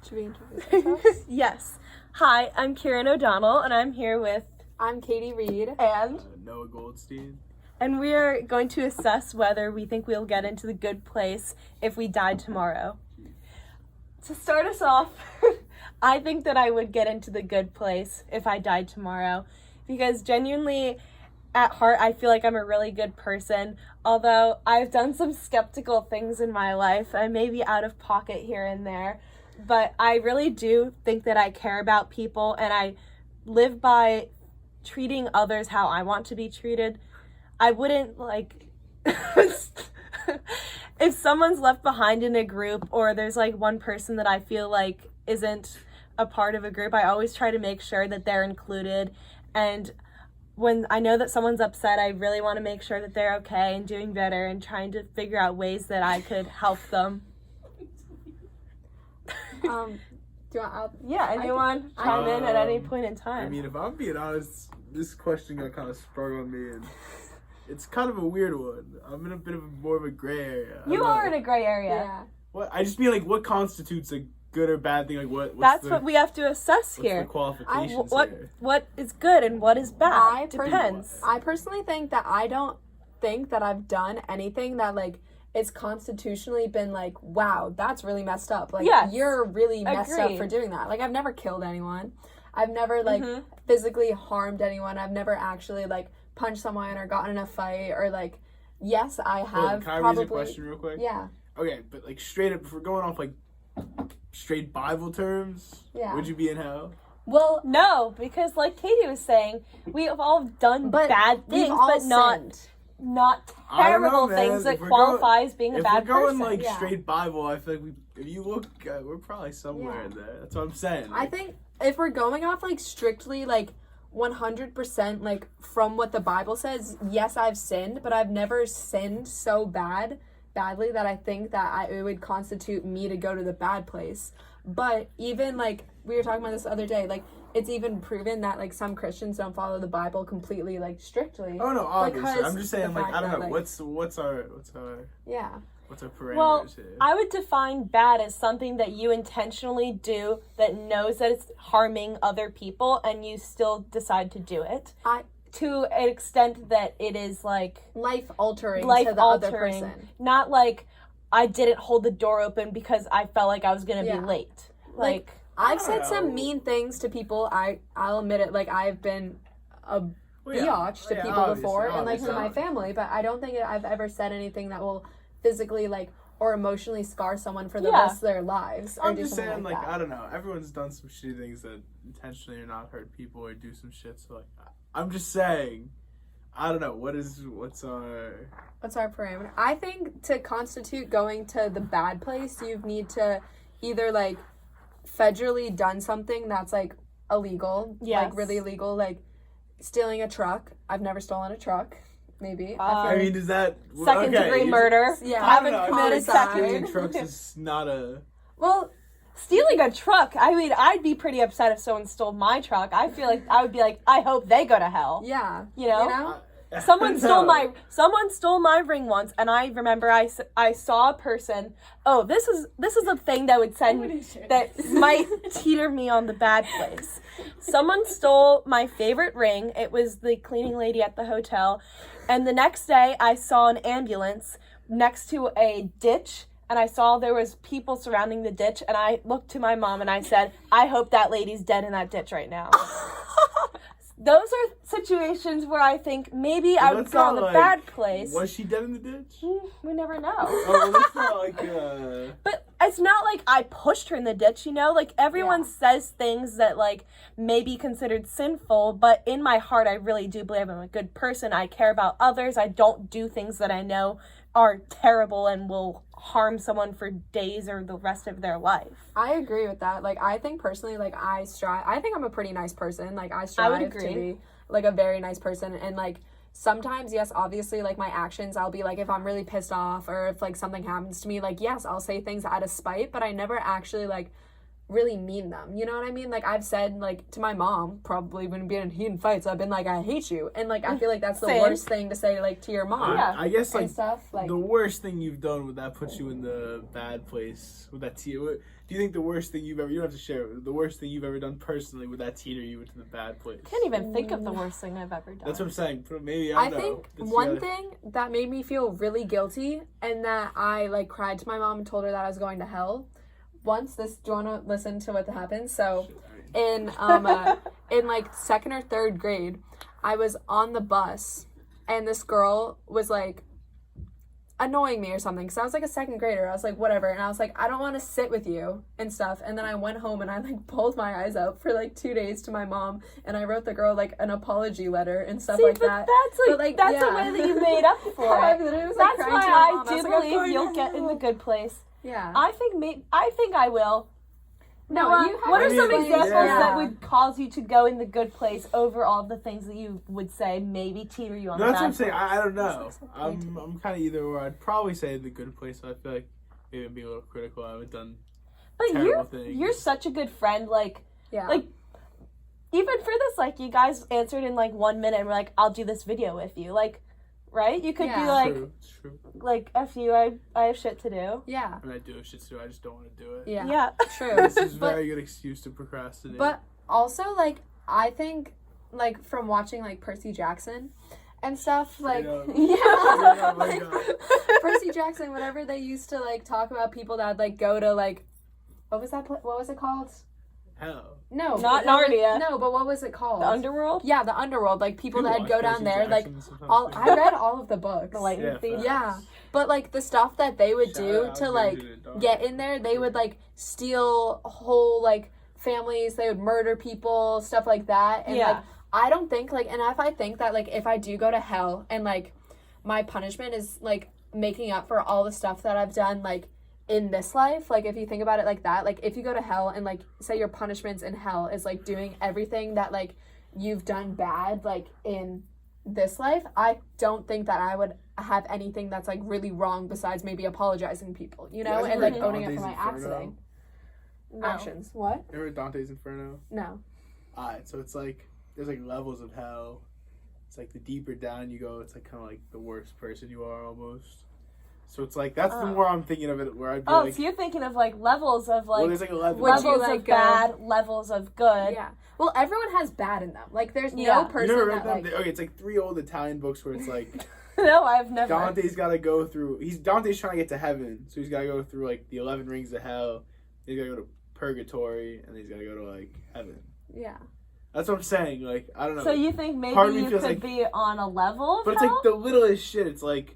Should we introduce ourselves? Yes. Hi, I'm Kieran O'Donnell, and I'm here with... I'm Katie Reed. And Noah Goldstein. And we are going to assess whether we think we'll get into the good place if we died tomorrow. To start us off, I think that I would get into the good place if I died tomorrow, because genuinely, at heart, I feel like I'm a really good person. Although I've done some skeptical things in my life, I may be out of pocket here and there, but I really do think that I care about people, and I live by treating others how I want to be treated. I wouldn't, if someone's left behind in a group, or there's, one person that I feel like isn't a part of a group, I always try to make sure that they're included. And when I know that someone's upset, I really want to make sure that they're okay and doing better and trying to figure out ways that I could help them. Do you want? Anyone chime in at any point in time? I mean, if I'm being honest, this question got kind of sprung on me, and it's kind of a weird one. I'm in a bit of more of a gray area. You are in a gray area. Yeah. What? I just mean, what constitutes a good or bad thing? That's what we have to assess here. What's the qualifications here? What is good and what is bad? Depends. I personally think that I don't think that I've done anything that, it's constitutionally been wow, that's really messed up. Yes. You're really messed up Agreed. for doing that. I've never killed anyone. I've never, physically harmed anyone. I've never actually, punched someone or gotten in a fight or, yes, I have Can I probably... raise a question real quick? Yeah. Okay, but, straight up, if we're going off, straight Bible terms, Yeah. would you be in hell? Well, no, because like Katie was saying, we have all done bad we've things, all but sinned. not I don't know, terrible man. things that If we're qualify as being a If bad we're going, person. Yeah. straight Bible, I feel like if you look, we're probably somewhere Yeah. in there. That's what I'm saying. I think if we're going off strictly 100% from what the Bible says, yes, I've sinned, but I've never sinned so badly that I think that it would constitute me to go to the bad place. But even we were talking about this the other day, it's even proven that some Christians don't follow the Bible completely strictly. Oh no, obviously. because I'm just saying the fact I don't know that, what's our yeah. what's our parameters Well, here. I would define bad as something that you intentionally do that knows that it's harming other people and you still decide to do it. To an extent that it is Life altering to the other person. Not I didn't hold the door open because I felt like I was gonna be late. I've said some mean things to people. I'll admit it. I've been a biatch to people before, and to my family. But I don't think I've ever said anything that will physically or emotionally scar someone for the rest of their lives. I'm or do just something saying, that. I don't know. Everyone's done some shitty things that intentionally or not hurt people or do some shit. So I'm just saying, I don't know. What's our parameter? I think to constitute going to the bad place, you need to either federally done something that's illegal, really illegal, stealing a truck. I've never stolen a truck. Maybe. I mean, is that second degree murder? Yeah. Haven't committed stealing second. trucks is not a. Well, Stealing a truck, I mean, I'd be pretty upset if someone stole my truck. I feel like I would be I hope they go to hell. yeah. You know? No. Someone stole my ring once, and I remember I saw a person. Oh, this is a thing that would that might teeter me on the bad place. Someone stole my favorite ring. It was the cleaning lady at the hotel, and the next day I saw an ambulance next to a ditch, and I saw there was people surrounding the ditch, and I looked to my mom and I said, "I hope that lady's dead in that ditch right now." Those are situations where I think maybe I would go in the bad place. Was she dead in the ditch? We never know. Oh, well, that's not But it's not I pushed her in the ditch, everyone says things that may be considered sinful, but in my heart I really do believe I'm a good person. I care about others. I don't do things that I know are terrible and will harm someone for days or the rest of their life. I agree with that. I think personally, I think I'm a pretty nice person. I strive to be, a very nice person. And, sometimes, yes, obviously, my actions, I'll be, if I'm really pissed off or if, something happens to me, yes, I'll say things out of spite, but I never actually, really mean them. You know what I mean? I've said, to my mom, probably when being in fights, I've been I hate you. And, I feel like that's the worst thing to say, to your mom. I guess, and stuff, the worst thing you've done, would that put you in the bad place? Would that Do you think the worst thing you've ever, you don't have to share it, the worst thing you've ever done personally with that teeter you into the bad place? Can't even think of the worst thing I've ever done. That's what I'm saying. Maybe, I don't know. think one thing that made me feel really guilty and that I like cried to my mom and told her that I was going to hell. Once do you want to listen to what happened? So in like 2nd or 3rd grade, I was on the bus and this girl was like annoying me or something, because I was like a 2nd grader. I was like, whatever, and I was like, I don't want to sit with you and stuff. And then I went home and I like pulled my eyes out for like 2 days to my mom, and I wrote the girl like an apology letter and stuff like that. That's a way that you made up for it. That's why I do believe you'll get in the good place. Yeah, I think I will. No, what are some examples that would cause you to go in the good place over all the things that you would say maybe teeter you on the bad place? That's what I'm saying. I don't know. I'm kind of either or. I'd probably say the good place. I feel like maybe I'd be a little critical. I haven't done terrible things. You're such a good friend. Like, yeah. Like, even for this, like, you guys answered in like 1 minute and were like, I'll do this video with you. Like, right? You could be like, True. Like, F you, I have shit to do. Yeah. And I do have shit to do. I just don't want to do it. Yeah. True. This is a very good excuse to procrastinate. But also, like, I think, like, from watching, like, Percy Jackson and stuff, like, Oh my God. Percy Jackson, whenever they used to, like, talk about people that, like, go to, like, what was it called? Hell. No. Not Narnia. No, but what was it called? The Underworld? Yeah, the Underworld. Like, people that go down there, like, all I read all of the books. The Lightning Thief. Yeah. But, like, the stuff that they would do to, like, get in there, they would, like, steal whole, like, families. They would murder people, stuff like that. And, like, I don't think, like, and if I think that, like, if I do go to hell and, like, my punishment is, like, making up for all the stuff that I've done, like, in this life, like, if you think about it like that, like, if you go to hell and, like, say your punishments in hell is, like, doing everything that, like, you've done bad, like, in this life, I don't think that I would have anything that's, like, really wrong besides maybe apologizing to people, you know, and, like, owning up for my actions. What? You ever Dante's Inferno? No. Alright, so it's, like, there's, like, levels of hell. It's, like, the deeper down you go, it's, like, kind of, like, the worse person you are, almost. So it's like, that's the more I'm thinking of it, where I'd be like... Oh, so you're thinking of, like, levels of, like... Well, there's, like, 11 levels of bad, levels of good. Yeah. Well, everyone has bad in them. Like, there's no person you never read that, them? Okay, it's, like, 3 old Italian books where it's, like... No, I've never. Dante's got to go through... Dante's trying to get to heaven, so he's got to go through, like, the 11 rings of hell. He's got to go to purgatory, and he's got to go to, like, heaven. Yeah. That's what I'm saying. Like, I don't know. So you think maybe you could like, be on a level of But it's, hell? like, the littlest shit. It's, like...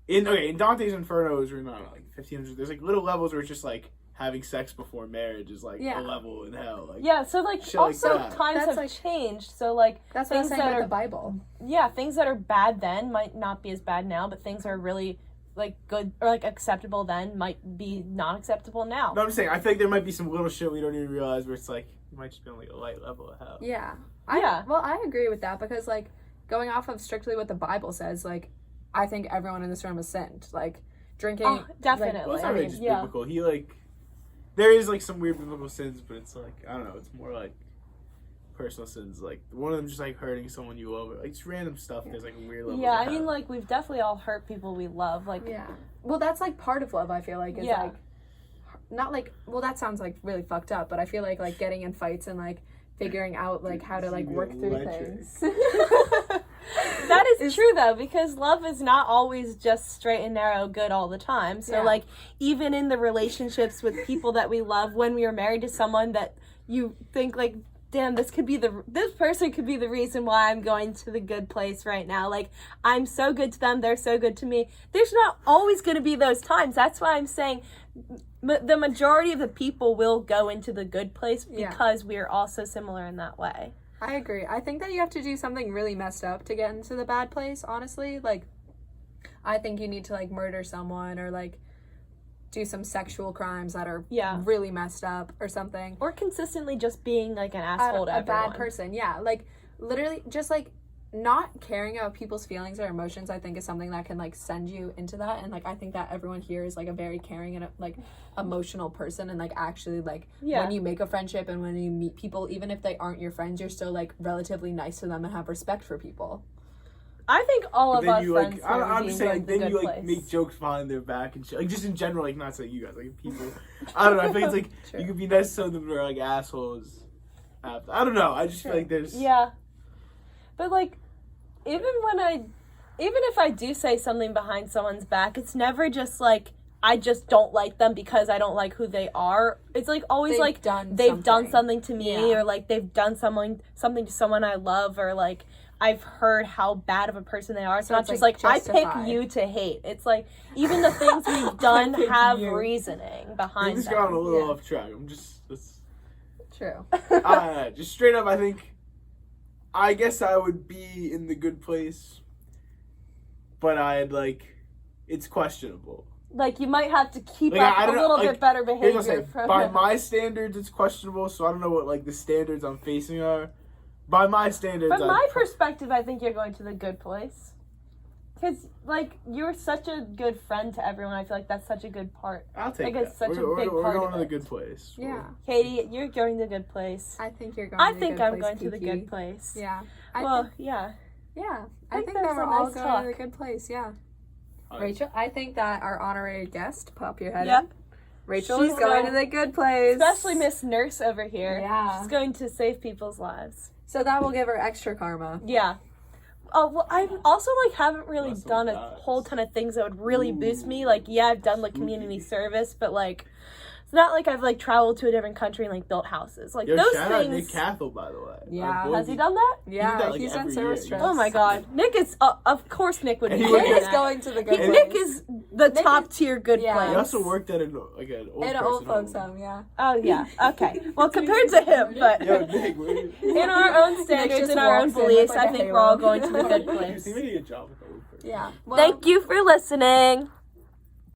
In Dante's Inferno is, I don't know, like 1500. There's like little levels where it's just like having sex before marriage is like a level in hell. Like, yeah, so like also like times have changed. So like that's what I'm saying with the Bible. Yeah, things that are bad then might not be as bad now, but things that are really like good or like acceptable then might be not acceptable now. No, I'm saying I think there might be some little shit we don't even realize where it's like you might just be on like a light level of hell. Yeah. Well, I agree with that because like going off of strictly what the Bible says, like I think everyone in this room has sinned. Like, drinking... Oh, definitely. Like, well, it's not really just biblical. He, like... There is, like, some weird biblical sins, but it's, like... I don't know. It's more, like, personal sins. Like, one of them just, like, hurting someone you love. Like, just random stuff. There's, like, a weird level. Yeah, I mean, like, we've definitely all hurt people we love. Like... Yeah. Well, that's, like, part of love, I feel like, is, like... Not, like... Well, that sounds, like, really fucked up, but I feel like, getting in fights and, like, figuring out, like, how to, like, work through things. That is true though, because love is not always just straight and narrow good all the time. So like even in the relationships with people that we love, when we are married to someone that you think like, damn, this person could be the reason why I'm going to the good place right now. Like I'm so good to them, they're so good to me. There's not always going to be those times. That's why I'm saying the majority of the people will go into the good place because we are all so similar in that way. I agree. I think that you have to do something really messed up to get into the bad place, honestly. Like, I think you need to, like, murder someone or, like, do some sexual crimes that are really messed up or something. Or consistently just being, like, an asshole to everyone. A bad person, yeah. Like, literally, just, like, not caring about people's feelings or emotions, I think, is something that can, like, send you into that. And, like, I think that everyone here is, like, a very caring and, like, emotional person. And, like, actually, like, when you make a friendship and when you meet people, even if they aren't your friends, you're still, like, relatively nice to them and have respect for people. I think all But of then our you friends like, I'm here just would saying, be then in you the like good make place. jokes behind their back and shit. Like just in general, like not saying you guys, like people. I don't know. I think it's like True. you could be nice to some of them who are like assholes. I don't know. I just feel like there's. Yeah. But like, even if I do say something behind someone's back, it's never just like I just don't like them because I don't like who they are. It's like always They've like done they've done something. something to me, Yeah. or like they've done something to someone I love, or like I've heard how bad of a person they are. It's So not it's, just like, like I justified. pick you to hate. It's like even the things we've done pick have you. reasoning I think behind this them. got a little Yeah. off track. I'm just. True. Just straight up, I think. I guess I would be in the good place, but I'd like. It's questionable. Like you might have to keep Like, up I a don't know, little like, bit better Here's behavior what I'm saying. from By them. my standards, it's questionable. So I don't know what like the standards I'm facing are. By my standards, From my I'd- perspective, I think you're going to the good place. Because, like, you're such a good friend to everyone. I feel like that's such a good part. I'll take like, that. it's such a we're, big we're part going of to the it. good place. Yeah. Katie, you're going to the good place. I think you're going I to the think good I'm place, going to the Kiki. good place. Yeah. Yeah. Yeah. I think think that's that we're a all nice going talk. to the good place. Yeah. Alright. Rachel, I think that our honorary guest, pop your head Yep. in. Rachel She's is going to going- the good place. Especially Miss Nurse over here. Yeah. She's going to save people's lives. So that will give her extra karma. Yeah. Oh, well, I also, like, haven't really Unless done a someone dies. whole ton of things that would really boost me. Like, yeah, I've done, like, community Spooky. service, but, like, it's not like I've, like, traveled to a different country and, like, built houses. Like, Yo, those shout out Nick things... Cathell, by the way. Yeah. Our boy, Has he done that? Yeah, that, like, he's on every service year. trips. Oh, my God. Nick is... of course Nick would And be he doing would- Nick is that. going to the good place. Nick is the Nick top is- tier good yeah. place. He also worked at an old in an old folks home, yeah. Oh, yeah. Okay. Well, compared to him, but... Yo, Nick, where you? In our own standards, just in our own walks in with, beliefs, like, I a think halo. we're all going to the good He place. did a good job with the old person. Yeah. Well, Thank you for listening.